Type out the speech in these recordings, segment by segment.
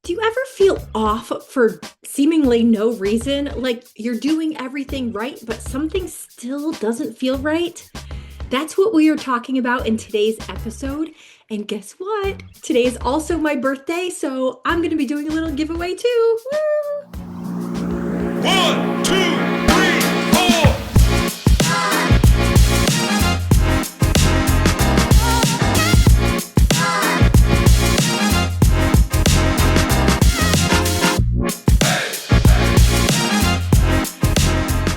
Do you ever feel off for seemingly no reason? Like you're doing everything right, but something still doesn't feel right? That's what we are talking about in today's episode. And guess what? Today is also my birthday, so I'm going to be doing a little giveaway too. Woo! One, two, three, four.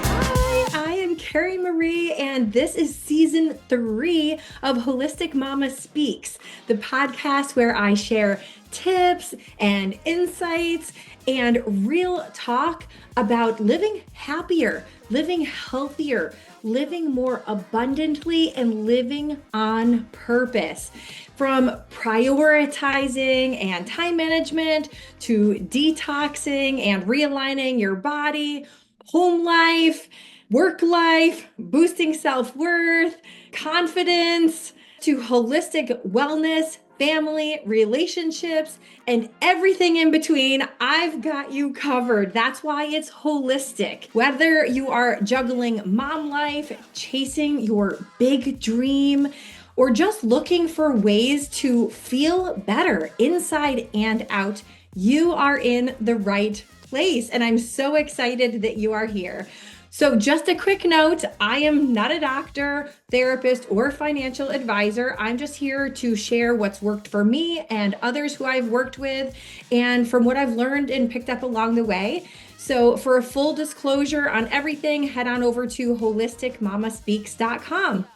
Hi, I am Carrie Marie, and this is season 3 of Holistic Mama Speaks, the podcast where I share tips and insights and real talk about living happier, living healthier, living more abundantly, and living on purpose. From prioritizing and time management to detoxing and realigning your body, home life, work life, boosting self-worth, confidence, to holistic wellness, family, relationships, and everything in between. I've got you covered. That's why it's holistic. Whether you are juggling mom life, chasing your big dream, or just looking for ways to feel better inside and out, you are in the right place. And I'm so excited that you are here. So just a quick note, I am not a doctor, therapist, or financial advisor. I'm just here to share what's worked for me and others who I've worked with, and from what I've learned and picked up along the way. So for a full disclosure on everything, head on over to holisticmamaspeaks.com.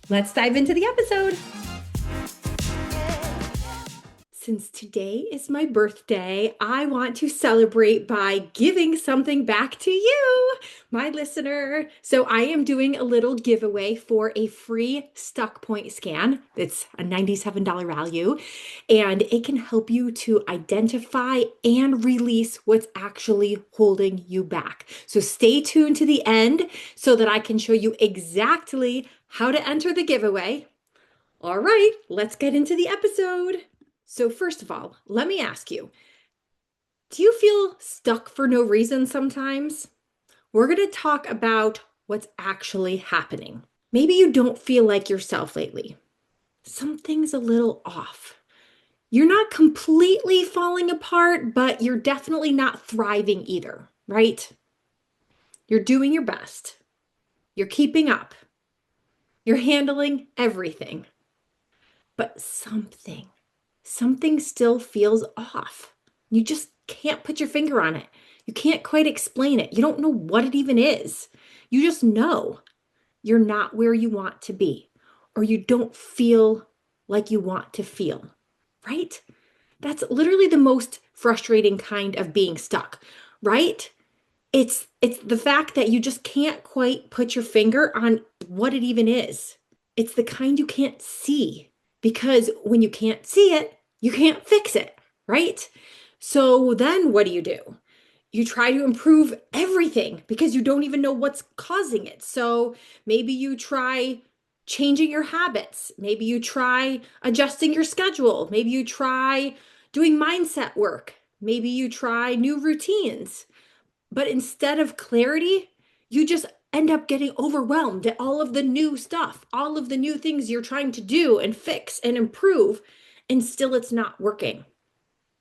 Let's dive into the episode. Since today is my birthday, I want to celebrate by giving something back to you, my listener. So I am doing a little giveaway for a free Stuck Point scan. It's a $97 value, and it can help you to identify and release what's actually holding you back. So stay tuned to the end so that I can show you exactly how to enter the giveaway. All right, let's get into the episode. So first of all, let me ask you, do you feel stuck for no reason sometimes? We're going to talk about what's actually happening. Maybe you don't feel like yourself lately. Something's a little off. You're not completely falling apart, but you're definitely not thriving either, right? You're doing your best. You're keeping up. You're handling everything. But something still feels off. You just can't put your finger on it. You can't quite explain it. You don't know what it even is. You just know you're not where you want to be, or you don't feel like you want to feel, right? That's literally the most frustrating kind of being stuck, right? It's the fact that you just can't quite put your finger on what it even is. It's the kind you can't see. Because when you can't see it, you can't fix it, right? So then what do? You try to improve everything because you don't even know what's causing it. So maybe you try changing your habits. Maybe you try adjusting your schedule. Maybe you try doing mindset work. Maybe you try new routines. But instead of clarity, you just end up getting overwhelmed at all of the new stuff, all of the new things you're trying to do and fix and improve, and still it's not working,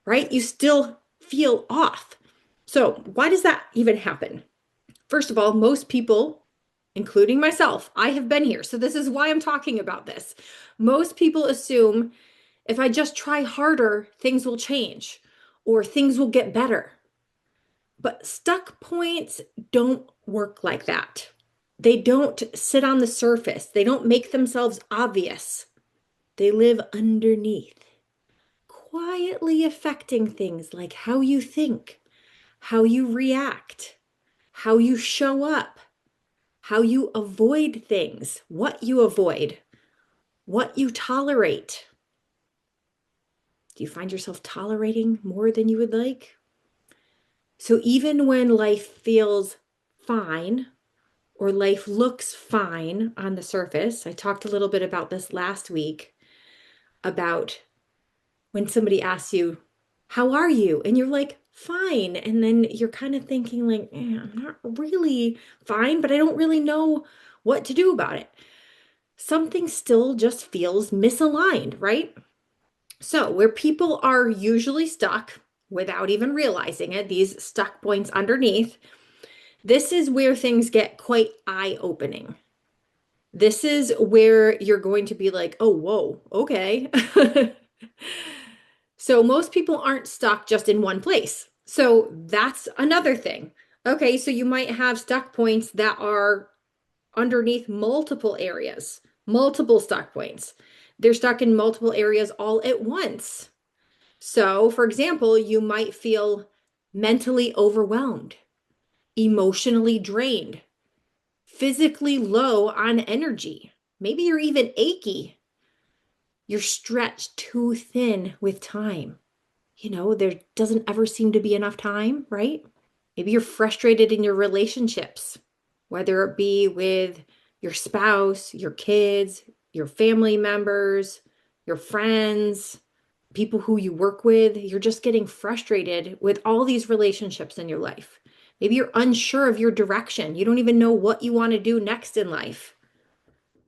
right? You still feel off. So why does that even happen? First of all, most people, including myself, I have been here. So this is why I'm talking about this. Most people assume if I just try harder, things will change or things will get better. But stuck points don't work like that. They don't sit on the surface. They don't make themselves obvious. They live underneath, quietly affecting things like how you think, how you react, how you show up, how you avoid things, what you avoid, what you tolerate. Do you find yourself tolerating more than you would like? So even when life feels fine or life looks fine on the surface, I talked a little bit about this last week, about when somebody asks you, how are you? And you're like, fine. And then you're kind of thinking like, I'm not really fine, but I don't really know what to do about it. Something still just feels misaligned, right? So, where people are usually stuck without even realizing it, these stuck points underneath, this is where things get quite eye-opening. This is where you're going to be like, oh, whoa, okay. So most people aren't stuck just in one place. So that's another thing. Okay, so you might have stuck points that are underneath multiple areas, multiple stuck points. They're stuck in multiple areas all at once. So, for example, you might feel mentally overwhelmed, emotionally drained, physically low on energy. Maybe you're even achy. You're stretched too thin with time. There doesn't ever seem to be enough time, right? Maybe you're frustrated in your relationships, whether it be with your spouse, your kids, your family members, your friends, people who you work with. You're just getting frustrated with all these relationships in your life. Maybe you're unsure of your direction. You don't even know what you want to do next in life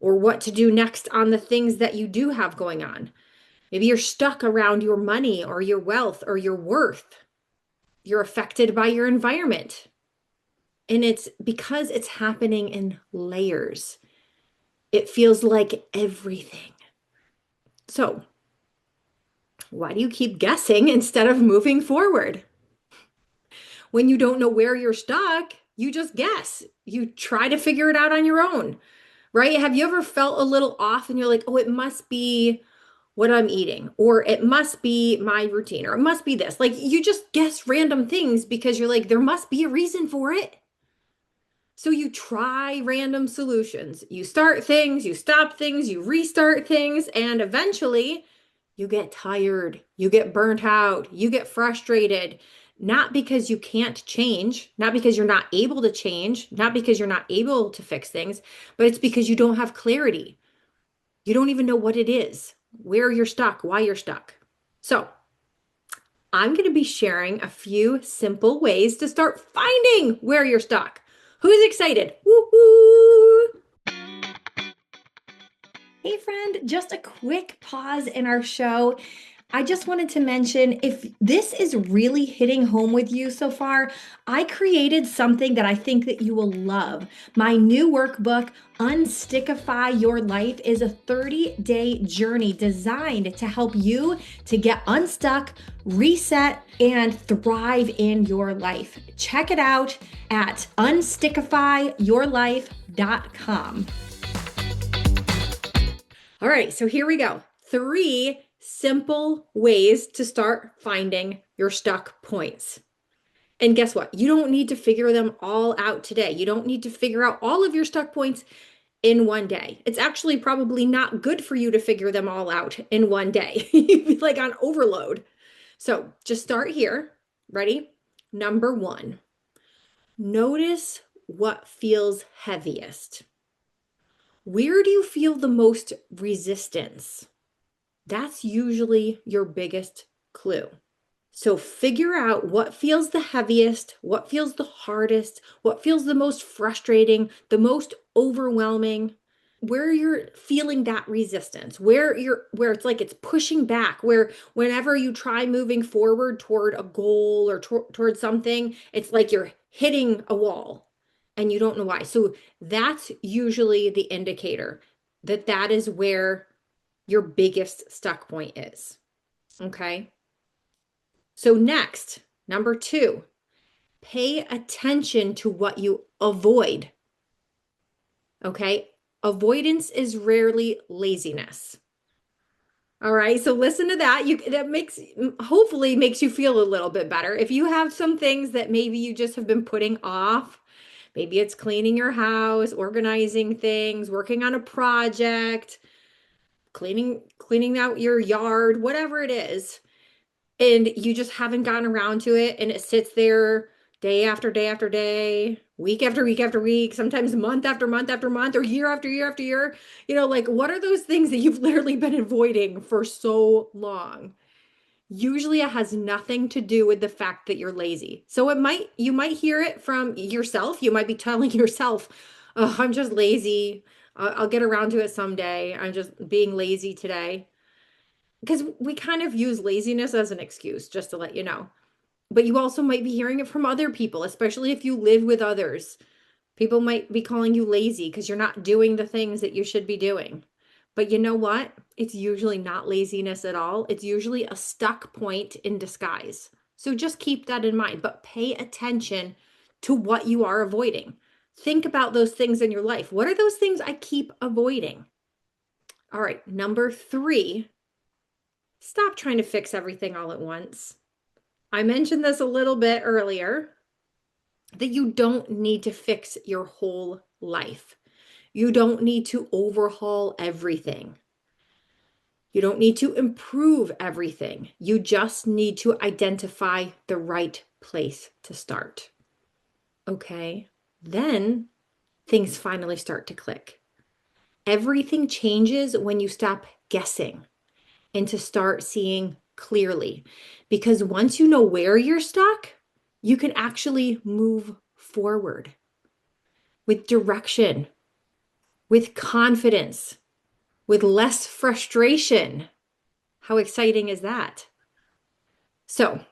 or what to do next on the things that you do have going on. Maybe you're stuck around your money or your wealth or your worth. You're affected by your environment. And it's because it's happening in layers. It feels like everything. So, why do you keep guessing instead of moving forward? When you don't know where you're stuck, you just guess. You try to figure it out on your own, right? Have you ever felt a little off and you're like, oh, it must be what I'm eating, or it must be my routine, or it must be this? Like you just guess random things because you're like, there must be a reason for it. So you try random solutions. You start things, you stop things, you restart things, and eventually you get tired, you get burnt out, you get frustrated. Not because you can't change, not because you're not able to change, not because you're not able to fix things, but it's because you don't have clarity. You don't even know what it is, where you're stuck, why you're stuck. So, I'm going to be sharing a few simple ways to start finding where you're stuck. Who's excited? Woo-hoo! Hey, friend, just a quick pause in our show. I just wanted to mention if this is really hitting home with you so far, I created something that I think that you will love. My new workbook, Unstickify Your Life, is a 30-day journey designed to help you to get unstuck, reset, and thrive in your life. Check it out at unstickifyyourlife.com. All right, so here we go. 3 simple ways to start finding your stuck points. And guess what? You don't need to figure them all out today. You don't need to figure out all of your stuck points in one day. It's actually probably not good for you to figure them all out in one day. You'd be like on overload. So just start here. Ready? Number 1, notice what feels heaviest. Where do you feel the most resistance? That's usually your biggest clue. So figure out what feels the heaviest, what feels the hardest, what feels the most frustrating, the most overwhelming, where you're feeling that resistance, where it's like it's pushing back, where whenever you try moving forward toward a goal or toward something, it's like you're hitting a wall and you don't know why. So that's usually the indicator that that is where your biggest stuck point is. Okay. So, next, number 2, pay attention to what you avoid. Okay. Avoidance is rarely laziness. All right. So listen to that. That makes hopefully makes you feel a little bit better. If you have some things that maybe you just have been putting off, maybe it's cleaning your house, organizing things, working on a project, cleaning out your yard, whatever it is, and you just haven't gotten around to it and it sits there day after day after day, week after week after week, sometimes month after month after month, or year after year after year. Like what are those things that you've literally been avoiding for so long? usually it has nothing to do with the fact that you're lazy. So you might hear it from yourself. You might be telling yourself, "Oh, I'm just lazy. I'll get around to it someday. I'm just being lazy today." Because we kind of use laziness as an excuse, just to let you know. But you also might be hearing it from other people, especially if you live with others. People might be calling you lazy because you're not doing the things that you should be doing. But you know what? It's usually not laziness at all. It's usually a stuck point in disguise. So just keep that in mind, but pay attention to what you are avoiding. Think about those things in your life. What are those things I keep avoiding? All right, number three, stop trying to fix everything all at once. I mentioned this a little bit earlier that you don't need to fix your whole life. You don't need to overhaul everything. You don't need to improve everything. You just need to identify the right place to start. Okay. Then things finally start to click. Everything changes when you stop guessing and to start seeing clearly. Because once you know where you're stuck, you can actually move forward with direction, with confidence, with less frustration. How exciting is that? So,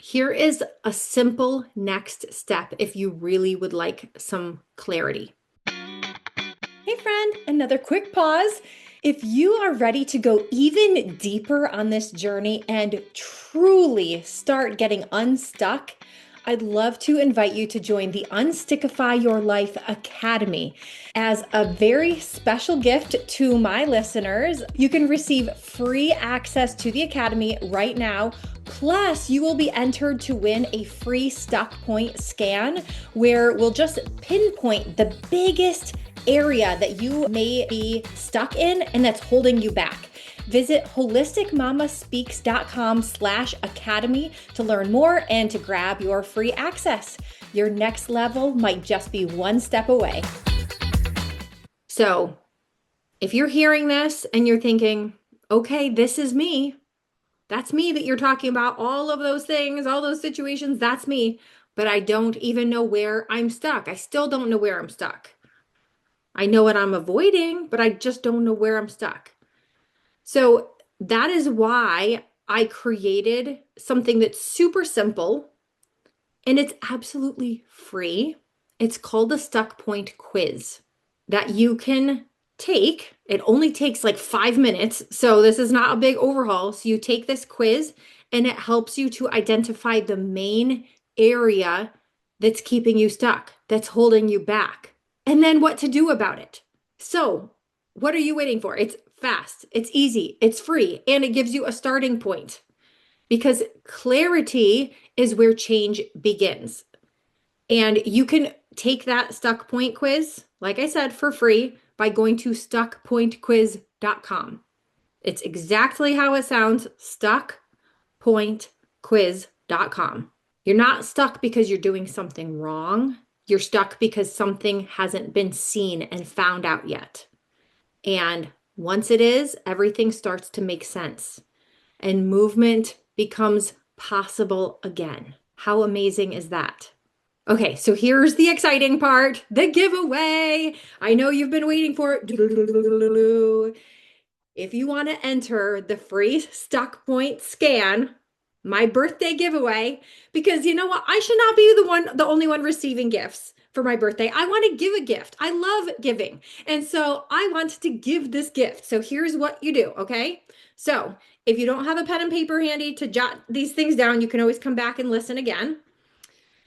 here is a simple next step if you really would like some clarity. Hey, friend, another quick pause. If you are ready to go even deeper on this journey and truly start getting unstuck, I'd love to invite you to join the Unstickify Your Life Academy. As a very special gift to my listeners, you can receive free access to the Academy right now. Plus, you will be entered to win a free stuck point scan where we'll just pinpoint the biggest area that you may be stuck in and that's holding you back. Visit holisticmamaspeaks.com/academy to learn more and to grab your free access. Your next level might just be one step away. So, if you're hearing this and you're thinking, okay, this is me, that's me that you're talking about, all of those things, all those situations, that's me, but I don't even know where I'm stuck. I still don't know where I'm stuck. I know what I'm avoiding, but I just don't know where I'm stuck. So that is why I created something that's super simple and it's absolutely free. It's called the Stuck Point Quiz that you can take. It only takes like 5 minutes. So this is not a big overhaul. So you take this quiz and it helps you to identify the main area that's keeping you stuck, that's holding you back, and then what to do about it. So, what are you waiting for? It's fast, it's easy, it's free, and it gives you a starting point because clarity is where change begins. And you can take that stuck point quiz, like I said, for free by going to stuckpointquiz.com. It's exactly how it sounds, stuckpointquiz.com. You're not stuck because you're doing something wrong. You're stuck because something hasn't been seen and found out yet. And once it is, everything starts to make sense and movement becomes possible again. How amazing is that? Okay, so here's the exciting part, the giveaway. I know you've been waiting for it. If you want to enter the free Stuck Point scan, my birthday giveaway, because you know what? I should not be the only one receiving gifts for my birthday. I want to give a gift. I love giving. And so I want to give this gift. So here's what you do, okay? So if you don't have a pen and paper handy to jot these things down, you can always come back and listen again.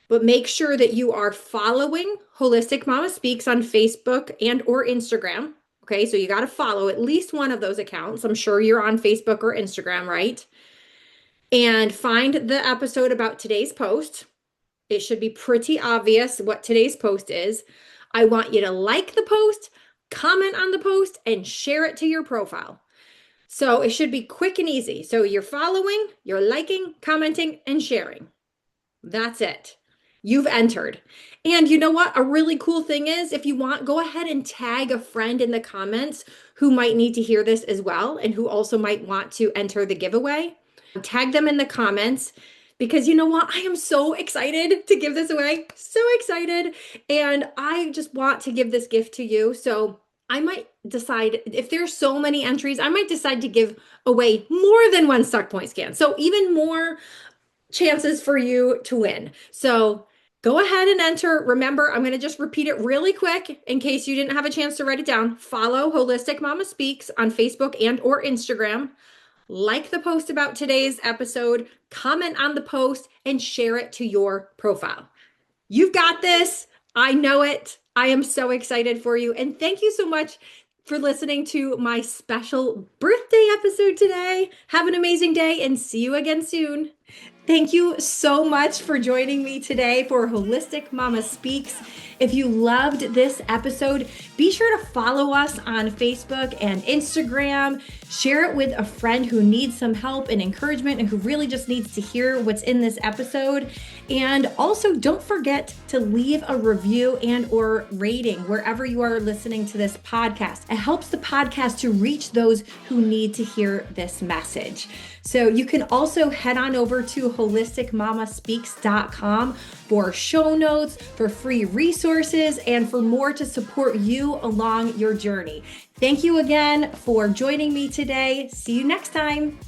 But make sure that you are following Holistic Mama Speaks on Facebook and or Instagram. Okay, so you got to follow at least one of those accounts. I'm sure you're on Facebook or Instagram, right? And find the episode about today's post. It should be pretty obvious what today's post is. I want you to like the post, comment on the post, and share it to your profile. So it should be quick and easy. So you're following, you're liking, commenting, and sharing. That's it. You've entered. And you know what? A really cool thing is if you want, go ahead and tag a friend in the comments who might need to hear this as well and who also might want to enter the giveaway. Tag them in the comments because you know what? I am so excited to give this away. So excited. And I just want to give this gift to you. So I might decide if there's so many entries, I might decide to give away more than one Stuck Point scan. So even more chances for you to win. So go ahead and enter. Remember, I'm going to just repeat it really quick in case you didn't have a chance to write it down. Follow Holistic Mama Speaks on Facebook and or Instagram. Like the post about today's episode, comment on the post, and share it to your profile. You've got this. I know it. I am so excited for you. And thank you so much for listening to my special birthday episode today. Have an amazing day and see you again soon. Thank you so much for joining me today for Holistic Mama Speaks. If you loved this episode, be sure to follow us on Facebook and Instagram. Share it with a friend who needs some help and encouragement and who really just needs to hear what's in this episode. And also don't forget to leave a review and or rating wherever you are listening to this podcast. It helps the podcast to reach those who need to hear this message. So you can also head on over to holisticmamaspeaks.com for show notes, for free resources, and for more to support you along your journey. Thank you again for joining me today. See you next time.